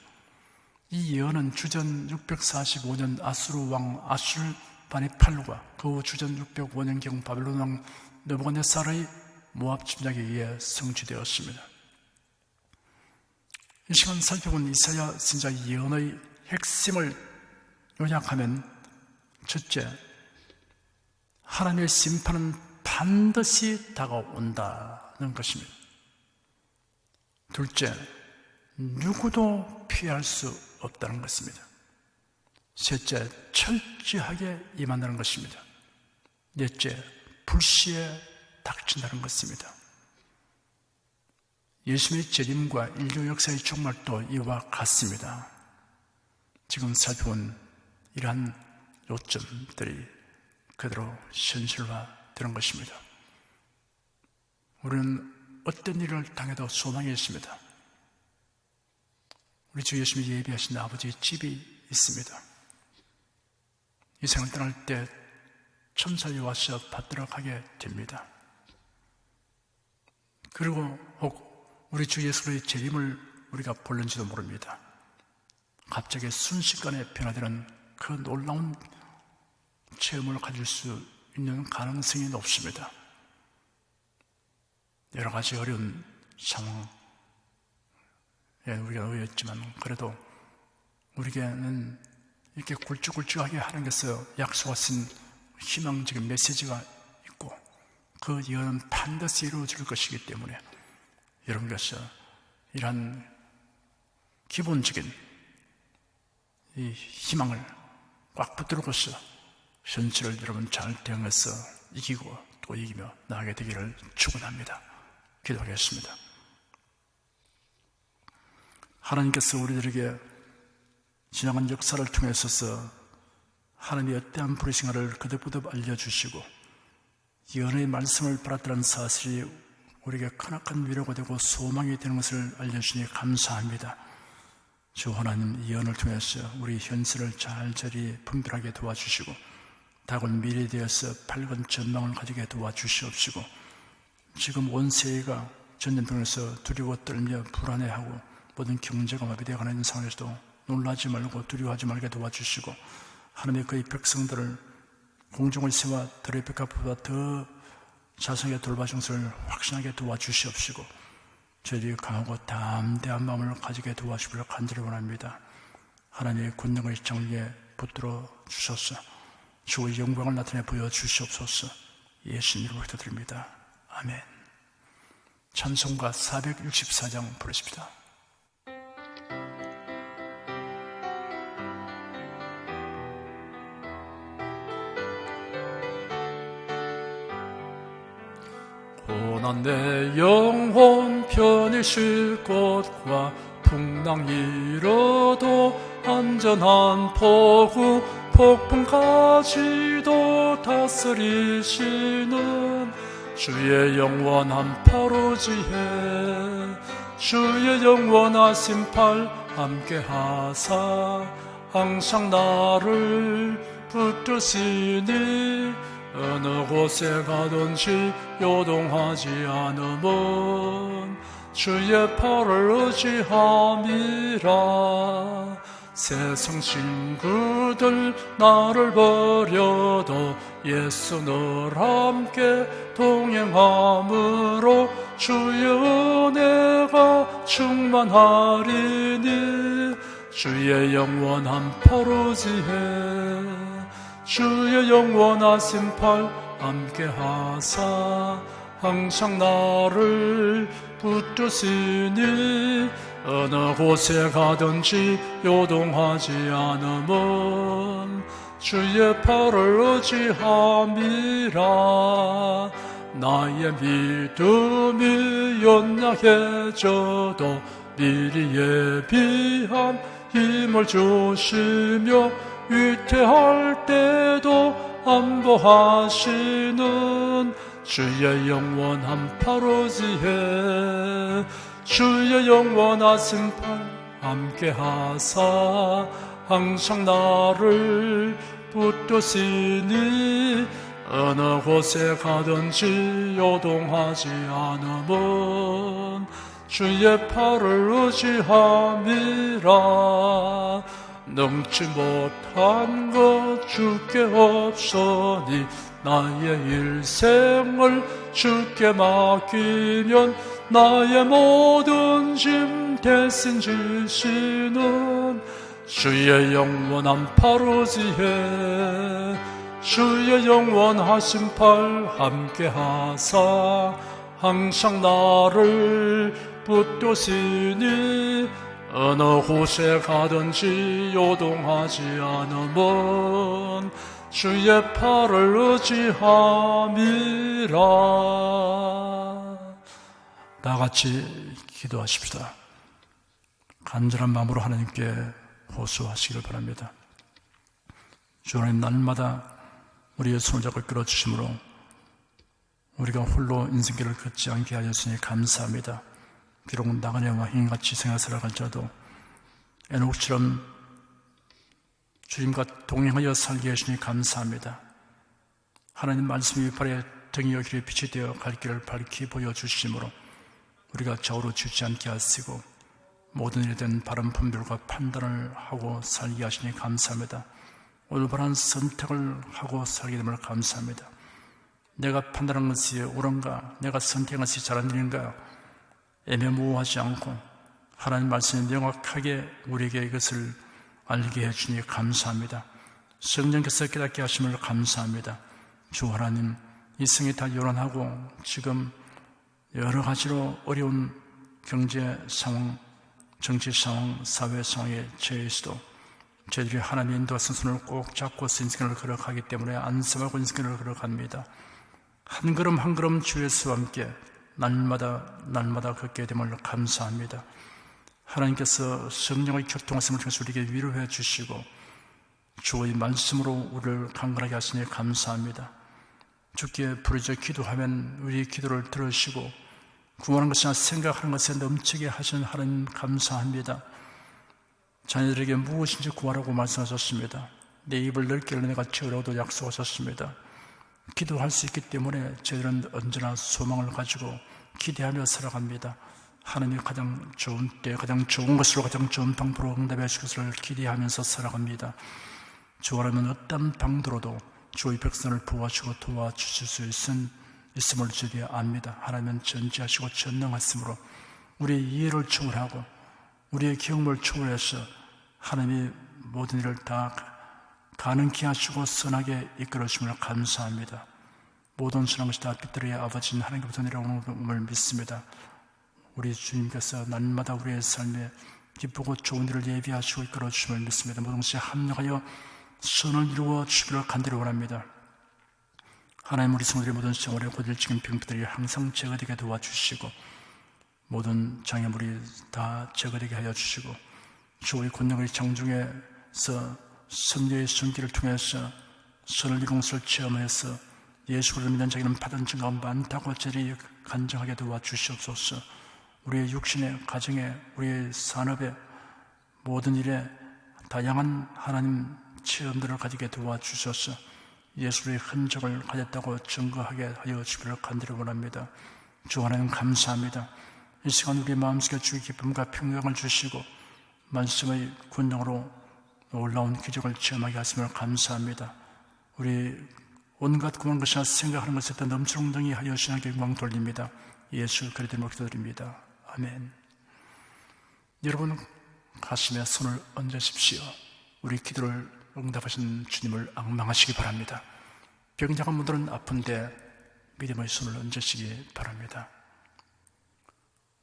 이 예언은 주전 645년 아수르 왕 아술바니팔과 그 후 주전 605년경 바벨론 왕 느부갓네살의 모압 침략에 의해 성취되었습니다. 이 시간 살펴본 이사야 선지자 예언의 핵심을 요약하면, 첫째, 하나님의 심판은 반드시 다가온다는 것입니다. 둘째, 누구도 피할 수 없다는 것입니다. 셋째, 철저하게 임한다는 것입니다. 넷째, 불시에 닥친다는 것입니다. 예수님의 재림과 인류 역사의 종말도 이와 같습니다. 지금 살펴본 이러한 요점들이 그대로 현실화되는 것입니다. 우리는 어떤 일을 당해도 소망이 있습니다. 우리 주 예수님이 예비하신 아버지의 집이 있습니다. 이 생을 떠날 때 천사에 와서 받들어 가게 됩니다. 그리고 혹 우리 주 예수의 재림을 우리가 볼는지도 모릅니다. 갑자기 순식간에 변화되는 그 놀라운 체험을 가질 수 있는 가능성이 높습니다. 여러 가지 어려운 상황에 우리가 놓였지만 그래도 우리에게는 이렇게 굵직굵직하게 하나님께서 약속하신 희망적인 메시지가 있고 그 예언은 반드시 이루어질 것이기 때문에 여러분께서 이러한 기본적인 이 희망을 꽉 붙들고서 현실을 여러분 잘 대응해서 이기고 또 이기며 나아가게 되기를 축원합니다. 기도하겠습니다. 하나님께서 우리들에게 지나간 역사를 통해서 하나님의 어떠한 부르심을 거듭거듭 알려주시고 예언의 말씀을 받았다는 사실이 우리에게 크나큰 위로가 되고 소망이 되는 것을 알려주시니 감사합니다. 주 하나님, 예언을 통해서 우리 현실을 잘자리 분별하게 도와주시고 다가올 미래에 대해서 밝은 전망을 가지게 도와주시옵시고 지금 온 세계가 전염병에서 두려워 떨며 불안해하고 모든 경제가 마비되어가는 상황에서도 놀라지 말고 두려워하지 말게 도와주시고 하나님의 그의 백성들을 공중을 세워 들의 백합보다 더 자성의 돌봐중서를 확신하게 도와주시옵시고 저희들이 강하고 담대한 마음을 가지게 도와주시기를 간절히 원합니다. 하나님의 권능의 정리에 붙들어 주소서. 주의 영광을 나타내 보여주시옵소서. 예수님 이름으로 기도드립니다. 아멘. 찬송가 464장 부르십시다. 고난 내 영혼 편히 쉴 곳과 풍랑 잃어도 안전한 포구 폭풍까지도 다스리시는 주의 영원한 팔오지에 주의 영원하신 팔 함께하사 항상 나를 붙드시니 어느 곳에 가든지 요동하지 않음은 주의 팔을 의지함이라. 세상 친구들 나를 버려도 예수 늘 함께 동행함으로 주의 은혜가 충만하리니 주의 영원한 팔오지에 주의 영원하신 팔 함께하사 항상 나를 붙드시니 어느 곳에 가든지 요동하지 않음은 주의 팔을 의지함이라. 나의 믿음이 연약해져도 미리 예비한 힘을 주시며 위태할 때도 안보하시는 주의 영원한 팔오지에 주의 영원하신 팔 함께하사 항상 나를 붙드시니 어느 곳에 가든지 요동하지 않음은 주의 팔을 의지함이라. 능치 못한 것 주께 없으니 나의 일생을 주께 맡기면 나의 모든 짐 대신 지시는 주의 영원한 팔오지에 주의 영원하신 팔 함께하사 항상 나를 붙드시니 어느 곳에 가든지 요동하지 않음은 주의 팔을 의지함이라. 다 같이 기도하십시다. 간절한 마음으로 하나님께 호소하시길 바랍니다. 주 하나님, 날마다 우리의 손을 잡고 끌어주심으로 우리가 홀로 인생길을 걷지 않게 하였으니 감사합니다. 비록 나그네와 행인같이 생활 살아갈지라도 에녹처럼 주님과 동행하여 살게 하시니 감사합니다. 하나님 말씀이 발에 등이여 길에 빛이 되어 갈 길을 밝히 보여주심으로 우리가 좌우로 주지 않게 하시고 모든 일에 대한 바른 분별과 판단을 하고 살게 하시니 감사합니다. 올바른 선택을 하고 살게 됨을 감사합니다. 내가 판단한 것이 옳은가, 내가 선택한 것이 잘한 일인가 애매모호하지 않고 하나님 말씀이 명확하게 우리에게 이것을 알게 해주니 감사합니다. 성령께서 깨닫게 하심을 감사합니다. 주 하나님, 이 생이 다 요란하고 지금 여러 가지로 어려운 경제 상황, 정치 상황, 사회 상황에 처해 있어도 저희들이 하나님의 인도하신 손을 꼭 잡고 인생을 걸어가기 때문에 안심하고 인생을 걸어갑니다. 한 걸음 한 걸음 주 예수와 함께 날마다 걷게 됨을 감사합니다. 하나님께서 성령의 교통하심을 통해서 우리에게 위로해 주시고 주의 말씀으로 우리를 강건하게 하시니 감사합니다. 주께 부르짖어 기도하면 우리의 기도를 들으시고 구원하는 것이나 생각하는 것에 넘치게 하시는 하나님 감사합니다. 자녀들에게 무엇인지 구하라고 말씀하셨습니다. 내 입을 넓게 열어 내가 채우라고도 약속하셨습니다. 기도할 수 있기 때문에 저희들은 언제나 소망을 가지고 기대하며 살아갑니다. 하나님이 가장 좋은 때, 가장 좋은 것으로, 가장 좋은 방법으로 응답해 주실 것을 기대하면서 살아갑니다. 주 하나님은 어떤 방도로도 주의 백성을 도와주고 도와주실 수 있음을 저희들이 압니다. 하나님은 전지하시고 전능하심으로 우리의 이해를 초월하고 우리의 경험을 초월해서 하나님이 모든 일을 다 가능케 하시고 선하게 이끌어주심을 감사합니다. 모든 선한 것이 다 빛들의 아버지인 하나님께부터 내려오는 것을 믿습니다. 우리 주님께서 날마다 우리의 삶에 기쁘고 좋은 일을 예비하시고 이끌어주심을 믿습니다. 모든 것이 합력하여 선을 이루어 주기를 간절히 원합니다. 하나님, 우리 성도들의 모든 생활에 고질적인 병들이 항상 제거되게 도와주시고 모든 장애물이 다 제거되게 하여 주시고 주 우리 권능의 장중에서 선녀의 손길을 통해서 선을 이룬 것을 체험해서 예수를 믿는 자에게는 받은 증거가 많다고 저리 간증하게 도와주시옵소서. 우리의 육신에, 가정에, 우리의 산업에, 모든 일에 다양한 하나님 체험들을 가지게 도와주셔서 예수의 흔적을 가졌다고 증거하게 하여 주기를 간절히 원합니다. 주 하나님 감사합니다. 이 시간 우리 마음속에 주의 기쁨과 평강을 주시고 말씀의 권능으로 놀라운 기적을 체험하게 하심을 감사합니다. 우리 온갖 구한 것이나 생각하는 것에 대한 넘치는 능히 하여 신앙께 영광 돌립니다. 예수 그리스도의 기도드립니다. 아멘. 여러분 가슴에 손을 얹으십시오. 우리 기도를 응답하신 주님을 앙망하시기 바랍니다. 병장한 분들은 아픈데 믿음의 손을 얹으시기 바랍니다.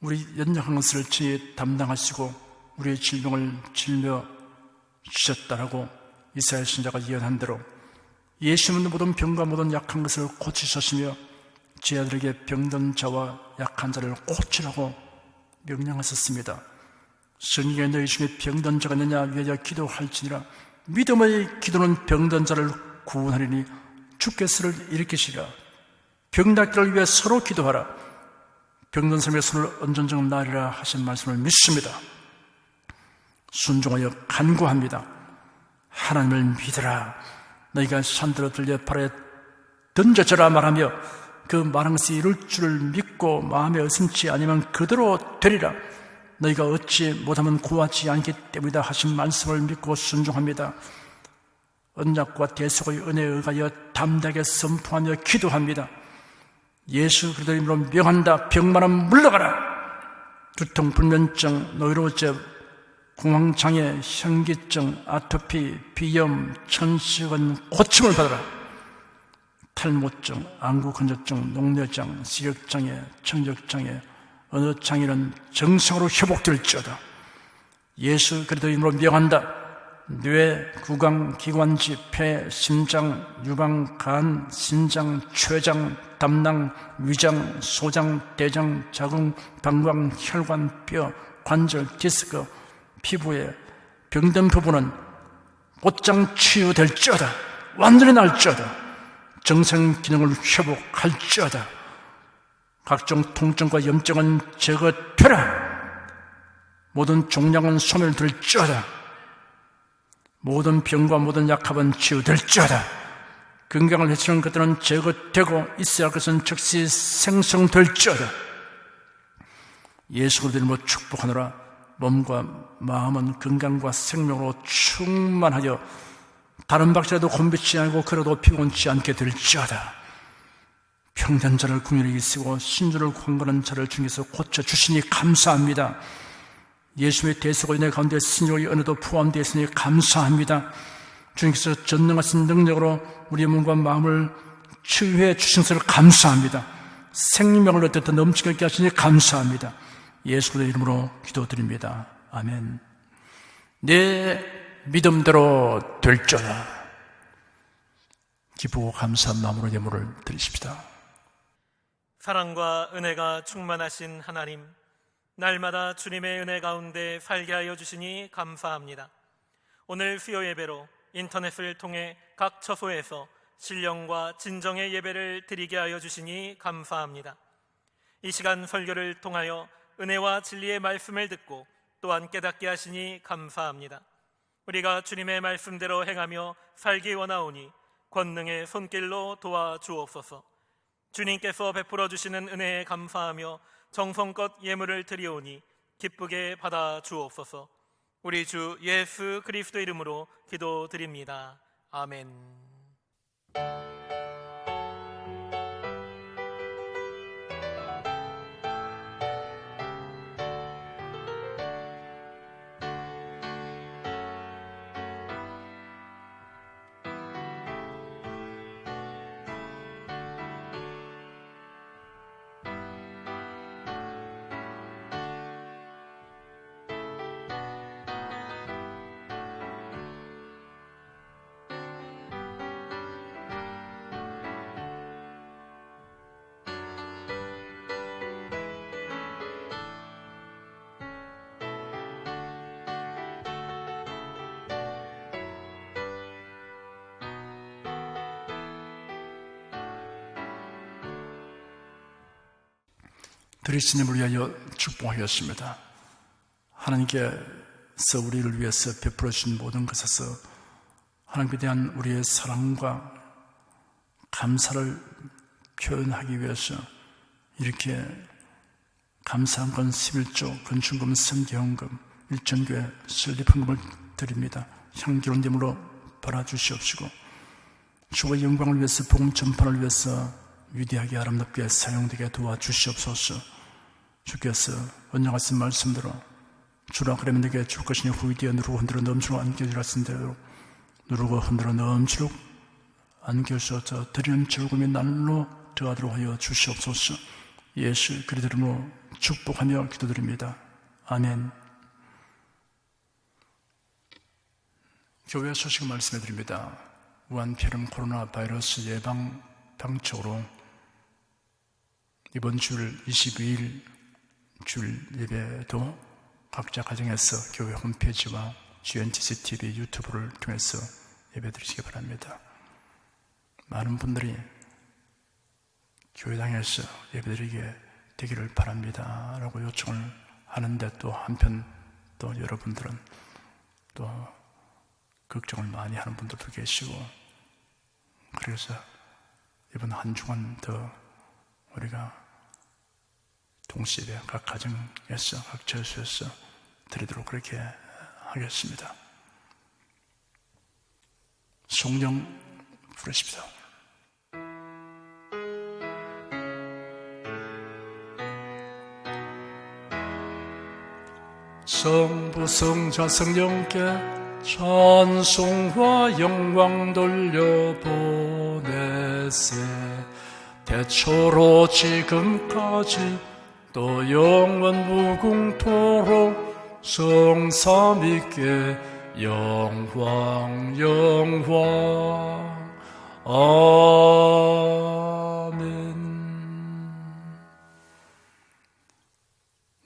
우리 연약한 것을 친히 담당하시고 우리의 질병을 짊어 주셨다라고 이사야 신자가 예언한 대로 예수님은 모든 병과 모든 약한 것을 고치셨으며 제 아들에게 병든 자와 약한 자를 고치라고 명령하셨습니다. 성경에 너희 중에 병든 자가 있느냐 위하여 기도할지니라. 믿음의 기도는 병든 자를 구원하리니 주께서를 일으키시리라. 병낫기를 위해 서로 기도하라. 병든 사람의 손을 얹은 적 나리라 하신 말씀을 믿습니다. 순종하여 간구합니다. 하나님을 믿으라. 너희가 산들어 들려 발에 던져져라 말하며 그 말한 것이 이룰 줄을 믿고 마음에 의심치 아니면 그대로 되리라. 너희가 얻지 못하면 구하지 않기 때문이다 하신 말씀을 믿고 순종합니다. 언약과 대속의 은혜에 의하여 담대하게 선포하며 기도합니다. 예수 그리스도의 이름으로 명한다. 병만은 물러가라. 두통, 불면증, 노이로제, 공황장애, 현기증, 아토피, 비염, 천식은 고침을 받아라. 탈모증, 안구건조증, 녹내장, 시력장애, 청력장애, 어느 장애는 정상으로 회복될지어다. 예수 그리스도의 이름으로 명한다. 뇌, 구강, 기관지, 폐, 심장, 유방, 간, 신장, 췌장, 담낭, 위장, 소장, 대장, 자궁, 방광, 혈관, 뼈, 관절, 디스크, 피부에 병든 부분은 곧장 치유될지어다. 완전히 날지어다. 정상 기능을 회복할지어다. 각종 통증과 염증은 제거되라. 모든 종양은 소멸될지어다. 모든 병과 모든 약함은 치유될지어다. 건강을 해치는 것들은 제거되고 있어야 할 것은 즉시 생성될지어다. 예수 그리스도의 이름으로 축복하노라. 몸과 마음은 건강과 생명으로 충만하여 다른 박자라도 곤비치 않고 걸어도 피곤치 않게 될지어다. 병든 자를 궁일히 쓰고 신주를 구원하는 자를 중에서 고쳐주시니 감사합니다. 예수의 대속의 은혜 가운데 신유의 은혜도 포함되어 있으니 감사합니다. 주님께서 전능하신 능력으로 우리의 몸과 마음을 치유해 주신 것을 감사합니다. 생명을 얻었던 넘치게 있게 하시니 감사합니다. 예수의 이름으로 기도드립니다. 아멘. 내 믿음대로 될지어다. 기쁘고 감사한 마음으로 예물을 드리십시다. 사랑과 은혜가 충만하신 하나님, 날마다 주님의 은혜 가운데 살게 하여 주시니 감사합니다. 오늘 수요 예배로 인터넷을 통해 각 처소에서 신령과 진정의 예배를 드리게 하여 주시니 감사합니다. 이 시간 설교를 통하여 은혜와 진리의 말씀을 듣고 또한 깨닫게 하시니 감사합니다. 우리가 주님의 말씀대로 행하며 살기 원하오니 권능의 손길로 도와주옵소서. 주님께서 베풀어 주시는 은혜에 감사하며 정성껏 예물을 드리오니 기쁘게 받아주옵소서. 우리 주 예수 그리스도 이름으로 기도드립니다. 아멘. 들으시님을 위하여 축복하였습니다. 하나님께서 우리를 위해서 베풀어 주신 모든 것에서 하나님께 대한 우리의 사랑과 감사를 표현하기 위해서 이렇게 감사한 건 11조, 건축금, 선교헌금, 일천교회 설립헌금을 드립니다. 향기로운 제물로 받아주시옵시고 주의 영광을 위해서 복음 전파를 위해서 위대하게 아름답게 사용되게 도와주시옵소서. 주께서 언약하신 말씀대로 주라 그러면 내게 줄 것이니 후이되어 누르고 흔들어 넘치도록 안겨주라신 대로 누르고 흔들어 넘치도록 안겨주셔서 드리는 즐거움이 날로 더하도록 하여 주시옵소서. 예수 그리스도 이름으로 축복하며 기도드립니다. 아멘. 교회 소식을 말씀해 드립니다. 우한폐렴 코로나 바이러스 예방 방책으로 이번 주일 22일 주일 예배도 각자 가정에서 교회 홈페이지와 GNTC TV 유튜브를 통해서 예배드리시기 바랍니다. 많은 분들이 교회당에서 예배드리게 되기를 바랍니다 라고 요청을 하는데 또 한편 또 여러분들은 또 걱정을 많이 하는 분들도 계시고 그래서 이번 한 주간 더 우리가 동시에 각 가정에서 각 처소에서 드리도록 그렇게 하겠습니다. 성령 부르십시다. 성부 성자 성령께 찬송과 영광 돌려보내세 대초로 지금까지 또 영원 무궁토록 성삼위께 영광 영광 아멘.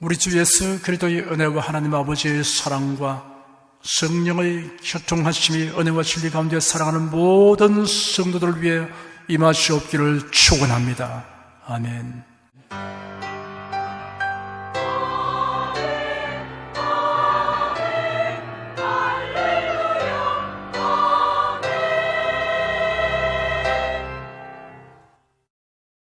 우리 주 예수 그리스도의 은혜와 하나님 아버지의 사랑과 성령의 교통하심이 은혜와 진리 가운데 사랑하는 모든 성도들을 위해 임하시옵기를 축원합니다. 아멘.